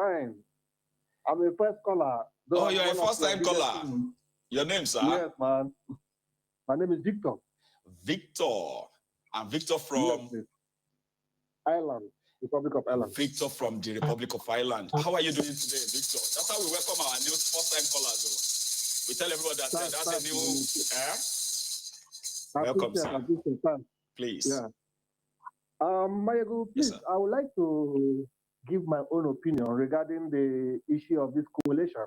fine. I'm a first caller. Oh, you're a first-time caller. Your name, sir? Yes, man. My name is Victor. Victor. I'm Victor from Ireland, Republic of Ireland. Victor from the Republic of Ireland. How are you doing today, Victor? That's how we welcome our new first-time callers. Though. We tell everyone that that's a new. Welcome, sir. Please. Yeah. Mayego, please, yes, I would like to give my own opinion regarding the issue of this coalition.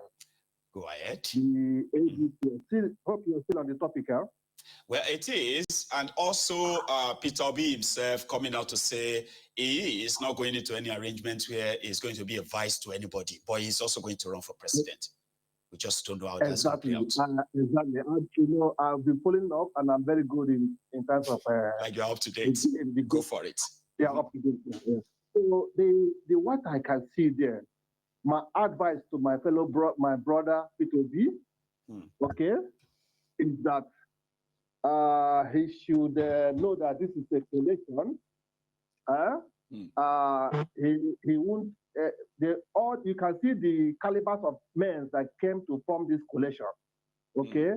Go ahead. The AGP. Hope you're still on the topic, huh? Well, it is, and also Peter Obi himself coming out to say he is not going into any arrangement where he's going to be a vice to anybody, but he's also going to run for president. We just don't know how that's going to play out. Exactly. And, I've been following up, and I'm very good in terms of... like you're up to date. Go for it. Yeah, up to date. Yeah. So the what I can see there, my advice to my my brother Peter Obi, okay, is that he should know that this is a coalition. He won't. You can see the calibers of men that came to form this coalition. Okay,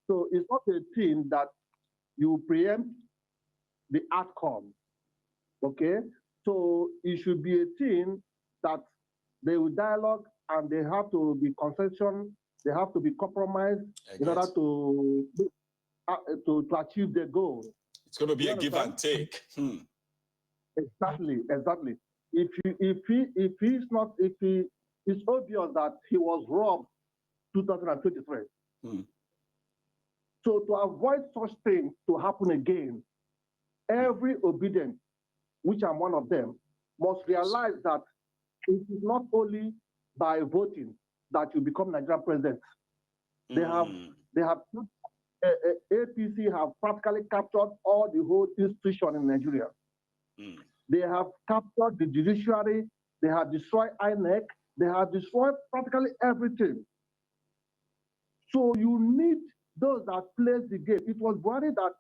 so it's not a thing that you preempt the outcome. Okay, so it should be a thing that they will dialogue and they have to be concession. They have to be compromised in order to achieve their goal. It's going to be a give and take. Exactly. It's obvious that he was robbed 2023. So to avoid such things to happen again, every obedient, which I'm one of them, must realize that it is not only by voting that you become Nigerian president. They have APC have practically captured all the whole institution in Nigeria. They have captured the judiciary. They have destroyed INEC. They have destroyed practically everything. So you need those that plays the game. It was worried that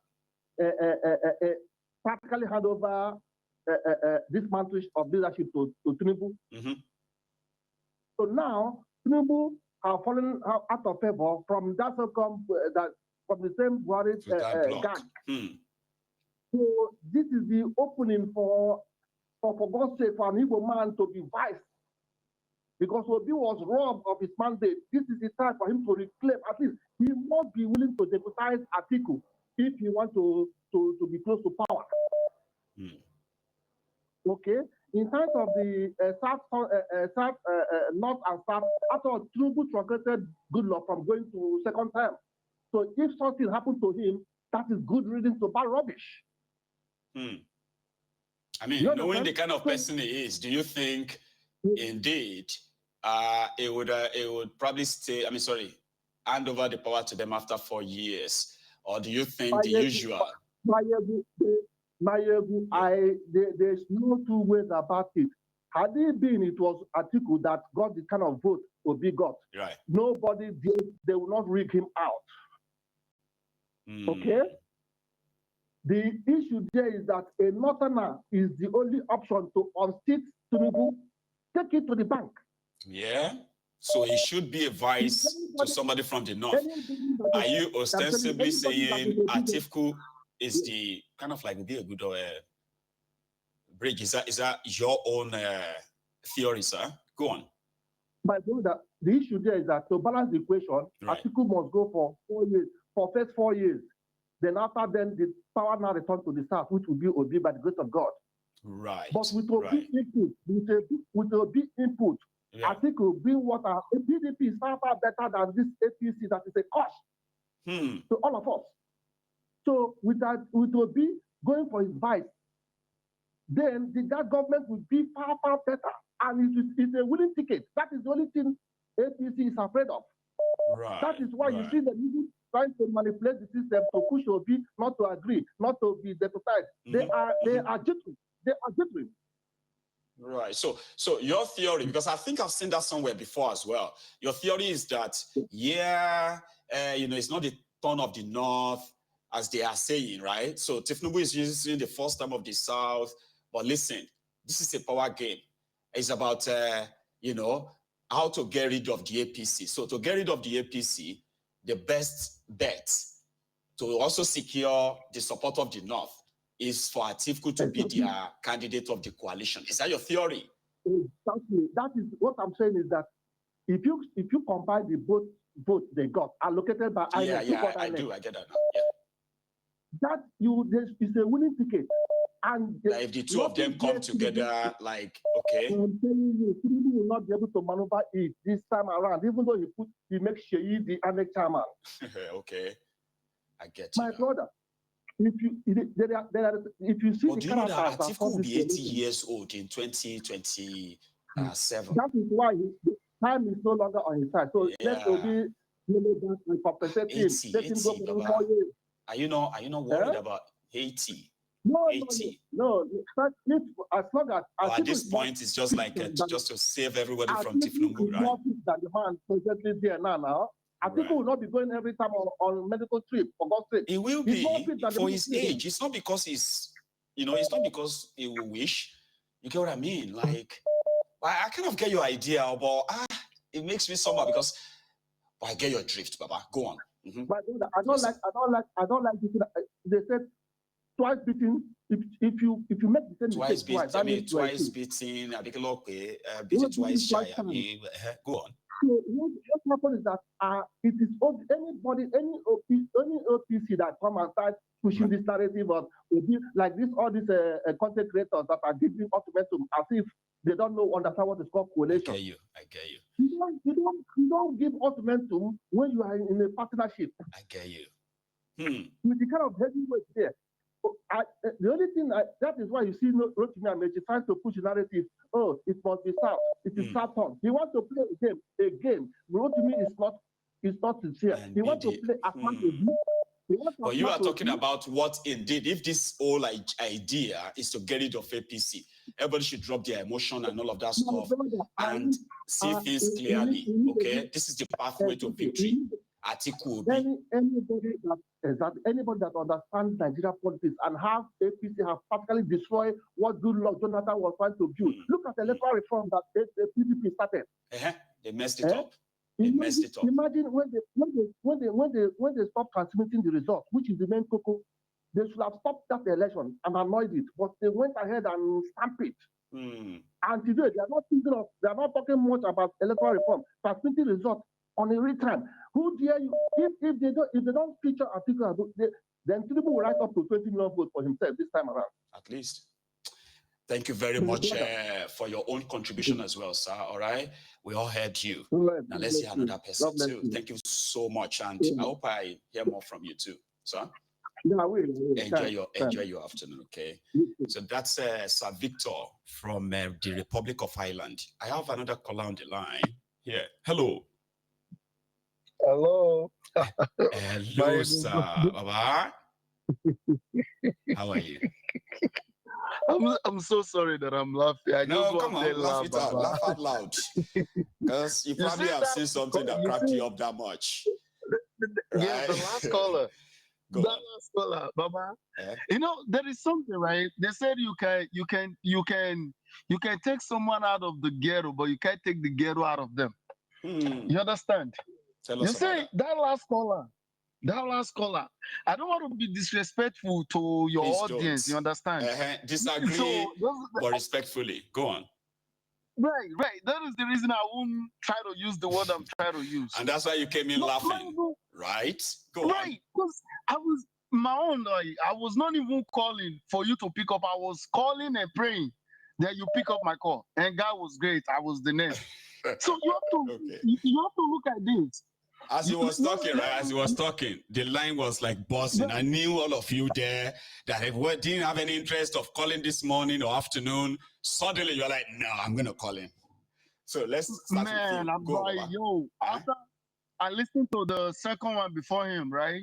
practically hand over this mantle of leadership to Tinubu. So now Tinubu have fallen out of favor from that from the same worried gang. So this is the opening for God's sake, for an Igbo man to be vice. Because Obi was robbed of his mandate. This is the time for him to reclaim. At least he must be willing to deputize Atiku if he wants to be close to power. Okay? In terms of the North and South, after Tinubu truncated Goodluck from going to second term. So if something happened to him, that is good reason to buy rubbish. I mean, knowing the kind of person he is, do you think indeed it would probably hand over the power to them after 4 years? Or do you think the usual? There's no two ways about it. Had it was Atiku that got the kind of vote Obi got. Right. Nobody did, they will not rig him out. Okay? The issue there is that a northerner is the only option to unseat Tinubu, take it to the bank. Yeah. So he should be a vice to somebody from the north. Are you ostensibly saying Atiku is the kind of like would be a good bridge? Is that your own theory, sir? Go on. But the issue there is that to balance the equation, right, Atiku must go for 4 years, for first 4 years. Then after then, the power now returns to the south, which will be Obi by the grace of God. Right. But with Obi input, with Obi input, Atiku being what a PDP is far better than this APC that is a cost to all of us. So with Obi going for his vice, then that government will be far better, and it's a winning ticket. That is the only thing APC is afraid of. Right. That is why you see them trying to manipulate the system to push Obi not to agree, not to be deputized. They are jittery. They are jittery. Right. So your theory, because I think I've seen that somewhere before as well. Your theory is that it's not the turn of the north as they are saying, right? So Tinubu is using the first time of the south, but listen, this is a power game. It's about you know, how to get rid of the APC. So to get rid of the APC, the best bet to also secure the support of the North is for Atiku to be their candidate of the coalition. Is that your theory? Exactly. That is what I'm saying is that if you combine the both votes they got allocated by INEC, I do. I get that now. Yeah. That is a winning ticket. And like if the two of them come together, like, okay. I'm telling you, Tinubu will not be able to maneuver it this time around, even though he makes Sheyi the INEC chairman. Okay. I get you. My brother, if you see but the do you know that Atiku will be 80 years old in 2027? That is why the time is no longer on his side. So let Obi compensate him. Let him go for 4 years. Are you not worried about 80? No, 80. No. As long as at this point, it's just like just to save everybody from Tiflungu, right? That the man presently there now. Atiku will not be going every time on medical trip, for God's sake. It will be for his age. It's not because it's not because he will wish. You get what I mean? Like, I kind of get your idea, but it makes me somehow because I get your drift, Baba. Go on. Mm-hmm. But I don't like this. They said twice beating. If you make the same twice mistake twice beating, I beating twice shy. Go on. So what happens is that it is any OPC that come and start pushing this narrative of like this, all these content creators that are giving ultimatum as if they don't understand what is called coalition. I get you. You don't give ultimatum when you are in a partnership. I get you. With the kind of heavyweight there. The only thing that is why you see Rotimi Amechi trying to push the narrative. Oh, it must be South. It is South on. He wants to play a game. Rotimi is not sincere. He wants to play a fantasy. But you are talking about what indeed, if this whole idea is to get rid of APC, everybody should drop their emotion and all of that stuff and see things clearly. Okay, this is the pathway to victory. Atiku will be. Anybody that understands Nigeria politics and have APC have practically destroyed what Goodluck Jonathan was trying to build. Look at the electoral reform that the PDP started. They messed it up. Imagine when they stopped transmitting the results, which is the main cocoa. They should have stopped that election and annoyed it, but they went ahead and stamped it. And today they are not talking much about electoral reform, transmitting results on a real time. Who dare you? If they don't feature Atiku, then Tinubu will write up to 20 million votes for himself this time around. At least. Thank you very much for your own contribution as well, sir. All right, we all heard you. Now let's hear another person too. Thank you so much, and I hope I hear more from you too, sir. Yeah, I will. Enjoy your afternoon, okay? So that's Sir Victor from the Republic of Ireland. I have another caller on the line here. Hello. Hello. Hello, sir. Baba. How are you? I'm so sorry that I'm laughing. Laugh out loud. Because you probably have seen something that cracked you up that much. Yes, the last caller. Last caller, Baba. Yeah. There is something, right? They said you can take someone out of the ghetto, but you can't take the ghetto out of them. You understand? Tell us about that last caller. I don't want to be disrespectful to your audience. You understand? Disagree, but respectfully. Go on. Right. That is the reason I won't try to use the word I'm trying to use. And that's why you came in laughing, right? Go on. Right, because I was not even calling for you to pick up. I was calling and praying that you pick up my call. And God was great. I was the next. So you have to look at this. As he was talking, the line was like buzzing. I knew all of you there that if we didn't have any interest of calling this morning or afternoon, suddenly you're like, no, I'm going to call him. So let's start with you. I'm like, after I listened to the second one before him, right?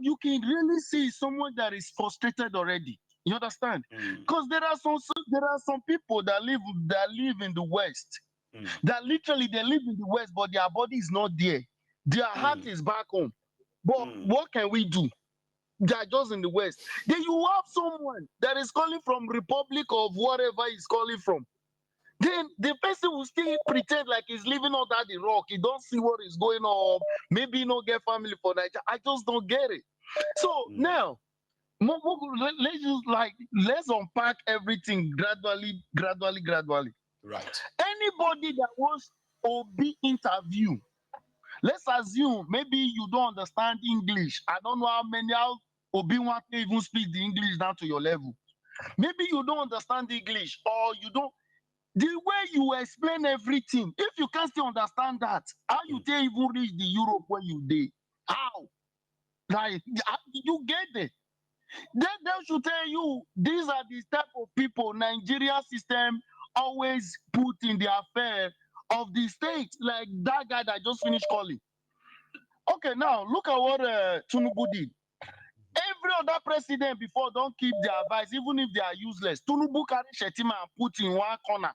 You can really see someone that is frustrated already. You understand? Because there are some people that live in the West. That literally they live in the West, but their body is not there. Their heart is back home. But what can we do? They are just in the West. Then you have someone that is calling from Republic of whatever he's calling from. then the person will still pretend like he's living under the rock. He don't see what is going on. Maybe he don't get family for Nigeria. I just don't get it. So now, let's unpack everything gradually. Right. Anybody that wants to be interviewed, let's assume maybe you don't understand English. I don't know how Obi want to even speak the English down to your level. Maybe you don't understand English, or you don't. The way you explain everything, if you can't still understand that, how you can even reach the Europe where you did? How? Like, you get it? Then they should tell you these are the type of people Nigeria system always put in the affair of the state, like that guy that just finished calling. Okay, now look at what Tinubu did. Every other president before don't keep their advice, even if they are useless. Tinubu carry Shetima and put in one corner.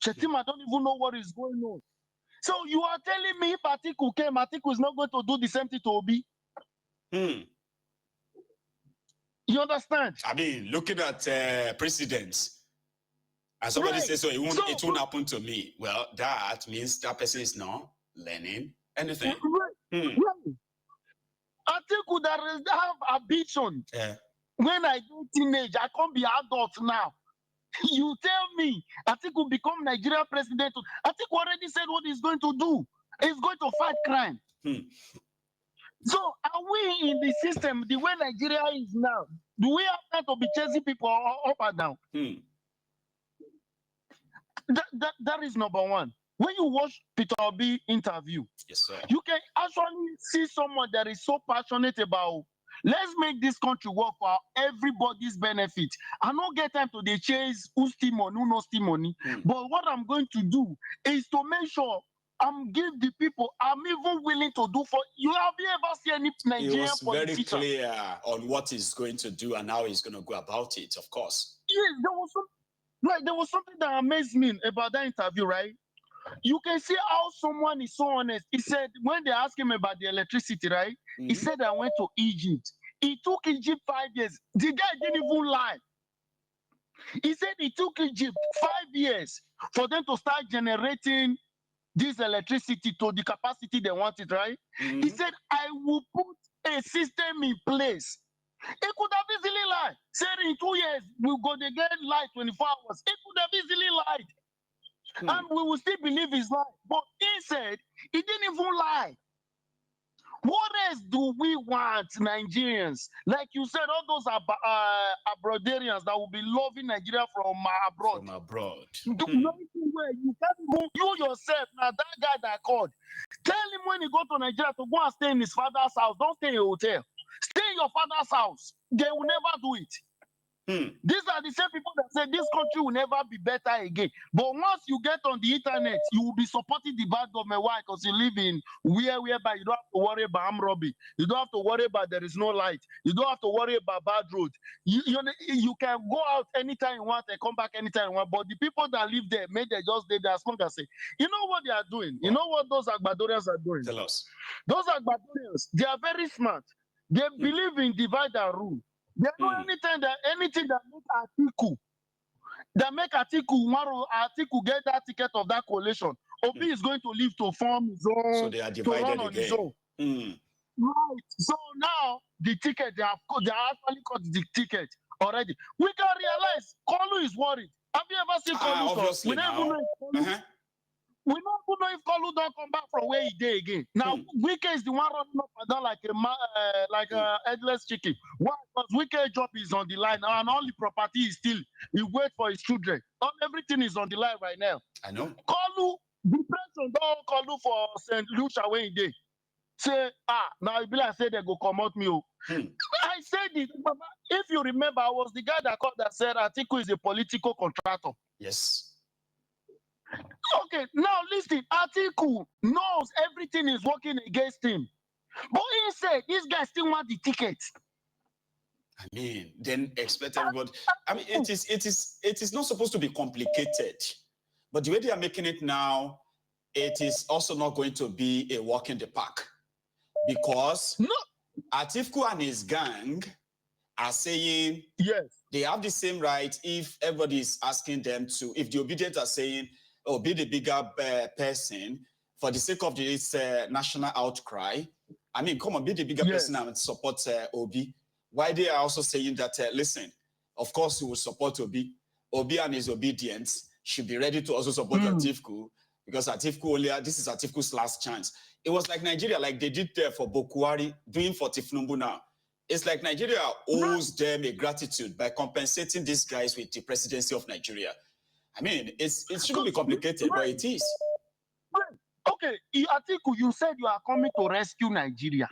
Shetima don't even know what is going on. So you are telling me if Atiku came, Atiku is not going to do the same thing to Obi? You understand? I mean, looking at presidents, and somebody says, so it won't happen to me. Well, that means that person is not learning anything. Right. Atiku that have ambition. When I do teenage, I can't be adult now. You tell me Atiku become Nigeria president. Atiku already said what he's going to do. He's going to fight crime. So are we in the system the way Nigeria is now? Do we have time to be chasing people up and down? That is number one. When you watch Peter Obi interview, yes, sir, you can actually see someone that is so passionate about let's make this country work for everybody's benefit. I don't get time to dey chase who steal money, who no steal money. But what I'm going to do is to make sure I'm give the people I'm even willing to do for you. Have you ever seen any Nigerian politician? He was very clear on what he's going to do and how he's going to go about it, of course. Yes, there was something that amazed me about that interview, right? You can see how someone is so honest. He said when they asked him about the electricity, right? He said I went to Egypt. It took Egypt 5 years. The guy didn't even lie. He said it took Egypt 5 years for them to start generating this electricity to the capacity they wanted, right? He said, I will put a system in place. He could have easily lied. Said in 2 years, we're going to get light 24 hours. He could have easily lied. And we will still believe his lie. But he said, he didn't even lie. What else do we want, Nigerians? Like you said, all those abroadarians that will be loving Nigeria from abroad. From abroad. You can't even, you yourself, now that guy that called, tell him when he go to Nigeria to go and stay in his father's house. Don't stay in a hotel. Stay in your father's house. They will never do it. These are the same people that say this country will never be better again. But once you get on the internet, you will be supporting the bad government. Why? Because you live in whereby you don't have to worry about armed robbery. You don't have to worry about there is no light. You don't have to worry about bad road. You can go out anytime you want and come back anytime you want. But the people that live there, may they just stay there as long as say, you know what they are doing? You know what those Agbadorians are doing? Tell us. Those Agbadorians, they are very smart. They believe in divide and rule. They know anything that make Atiku get that ticket of that coalition. Obi is going to leave to form his own. So they are divided again. Right. So now the ticket they actually got the ticket already. We can realize Kolu is worried. Have you ever seen Kolu? Obviously now. We don't know if Kolu don't come back from where he did again. Now, Wike is the one running up and down like a headless chicken. Why? Because Wike's job is on the line and all the property is still, he wait for his children. Not everything is on the line right now. I know. Kolu, the president don't Kolu for St. Lucia where he did. Say, now it be like say they go come out me. I said it, if you remember, I was the guy that called that said Atiku is a political contractor. Yes. Okay, now listen, Atiku knows everything is working against him. But he said this guy still want the ticket. I mean, then expect everybody. I mean, it is not supposed to be complicated. But the way they are making it now, it is also not going to be a walk in the park. Because Atiku and his gang are saying yes, they have the same right if everybody is asking them to, if the obedient are saying, oh, be the bigger person for the sake of this national outcry. I mean, come on, be the bigger person and support Obi. Why they are also saying that, listen, of course we will support Obi. Obi and his obedience should be ready to also support Atiku, because Atiku only, this is Atiku's last chance. It was like Nigeria, like they did there for Bokuwari, doing for Tifnumbu now. It's like Nigeria owes them a gratitude by compensating these guys with the presidency of Nigeria. I mean, it shouldn't be complicated, but it is. Okay, Atiku, you said you are coming to rescue Nigeria.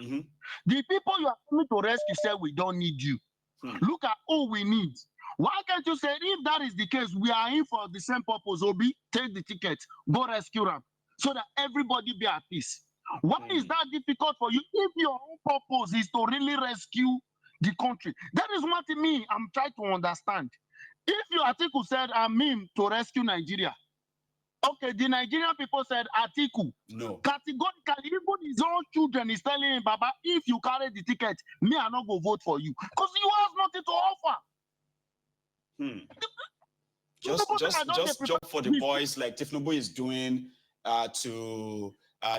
The people you are coming to rescue said we don't need you. Look at who we need. Why can't you say, if that is the case, we are in for the same purpose, Obi, take the ticket, go rescue them, so that everybody be at peace. Why is that difficult for you if your own purpose is to really rescue the country? That is what me, I'm trying to understand. If you Atiku said, I'm in to rescue Nigeria, okay, the Nigerian people said, Atiku, no. Categorically, even his own children is telling him, Baba, if you carry the ticket, me, I not go vote for you. Because you have nothing to offer. Just job for the boys like Tifnubu is doing to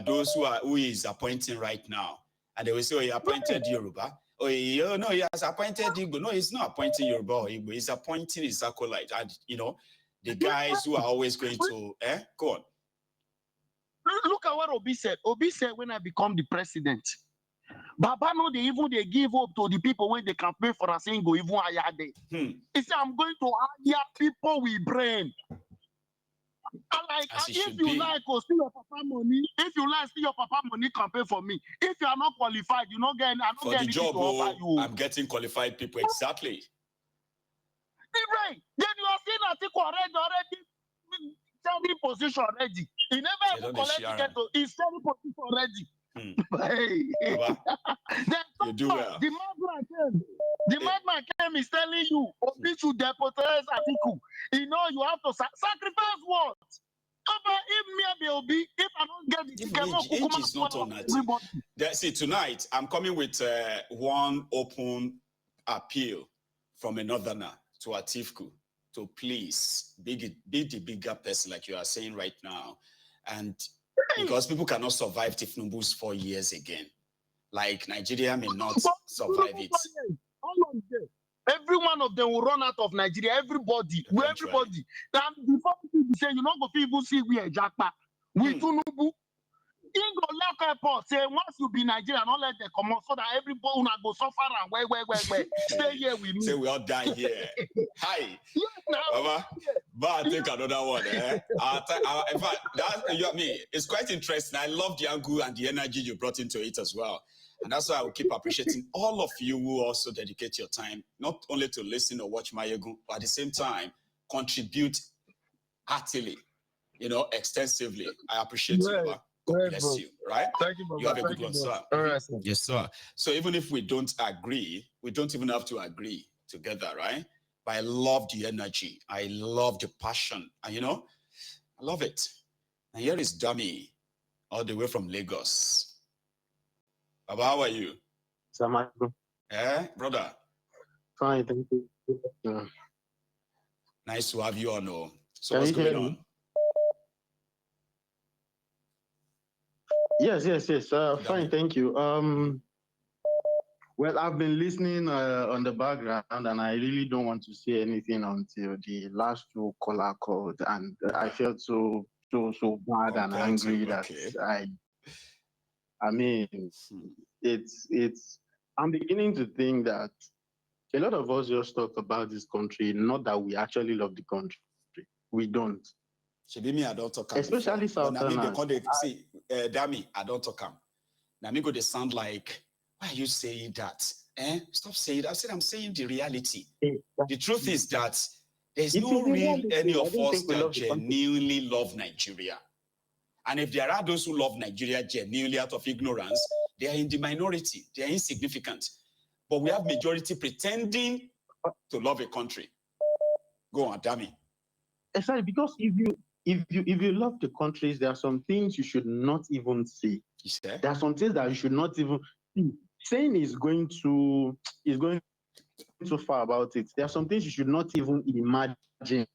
those who is appointing right now. And they will say, oh, he appointed Yoruba. Oh, no, he has appointed Igbo. No, he's not appointing Yoruba or Igbo. He's appointing his acolyte. And, you know, the guys who are always going to, go on. Look at what Obi said. Obi said, when I become the president, Baba, no, they give up to the people when they campaign for us, saying go even higher day. He said, I'm going to hire people with brain. Like, if you like, go steal your papa money. If you like, steal your papa money, campaign for me. If you are not qualified, you not get. For the job, I'm getting qualified people exactly. Right. Then you are seeing Atiku already standing position already. He never even collected ticket. He's standing position already. Hey. You do well. The madman came is telling you, Obi should deputize Atiku. You know, you have to sacrifice what? If I don't get the ticket, age is not on that. See, tonight, I'm coming with one open appeal from a northerner to Atiku to please be the bigger person, like you are saying right now. And because people cannot survive Tifnumbu's 4 years again. Like Nigeria may not survive it. Every one of them will run out of Nigeria. Everybody. Then before people say, you know, go people see we are Jackpa. We Tunubu. In go lock airport, say once you be Nigerian, don't let them come out so that everybody will go suffer and where. Stay here with me. Say we all die here. Hi. Baba, but I'll take another one. In fact, it's quite interesting. I love the angle and the energy you brought into it as well. And that's why I will keep appreciating all of you who also dedicate your time, not only to listen or watch Mayegun, but at the same time, contribute heartily, extensively. I appreciate you, Baba. God bless you, right? Thank you, Baba. You have a good one, sir. All right, sir. Yes, sir. So even if we don't agree, we don't even have to agree together, right? But I love the energy. I love the passion. And, I love it. And here is Dami, all the way from Lagos. Baba, how are you? Samadru. Brother? Fine, thank you. Nice to have you on. So Can what's you going hear on? me? Yes. Fine, thank you. Well, I've been listening on the background, and I really don't want to say anything until the last two caller called, and I felt so bad and angry that I mean, it's. I'm beginning to think that a lot of us just talk about this country, not that we actually love the country. We don't. Me, I don't talk. Especially Southerners. See, Dami, I don't talk. Now me go they sound like, why are you saying that? Stop saying that. I said I'm saying the reality. The truth is that there's no real any of us that genuinely love Nigeria. And if there are those who love Nigeria genuinely out of ignorance, they are in the minority. They are insignificant. But we have majority pretending to love a country. Go on, Dami. Exactly, because if you love the countries, there are some things you should not even see. There are some things that you should not even see. Saying is going so far about it. There are some things you should not even imagine.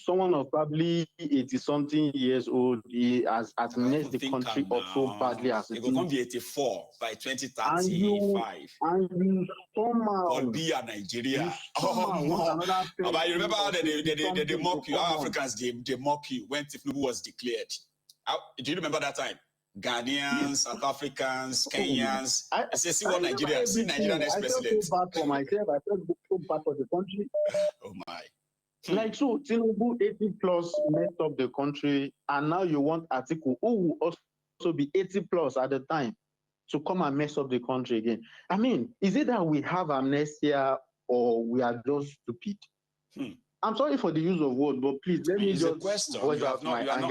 Someone of probably 80-something years old, he has menaced the country up so badly as it is. It will be 84 by 2035. And you somehow will be a Nigeria. But you remember how they mock you? How Africans they mock you when Tinubu was declared. Do you remember that time? Ghanaians, South Africans, Kenyans. I say, see what Nigeria, see Nigerian ex-president. I felt so bad for myself. I felt so bad for the country. Oh my. Like so, Tinubu 80 plus messed up the country, and now you want Atiku, who will also be 80 plus at the time, to come and mess up the country again. I mean, is it that we have amnesia or we are just stupid? I'm sorry for the use of words, but please let me just voice out my anger.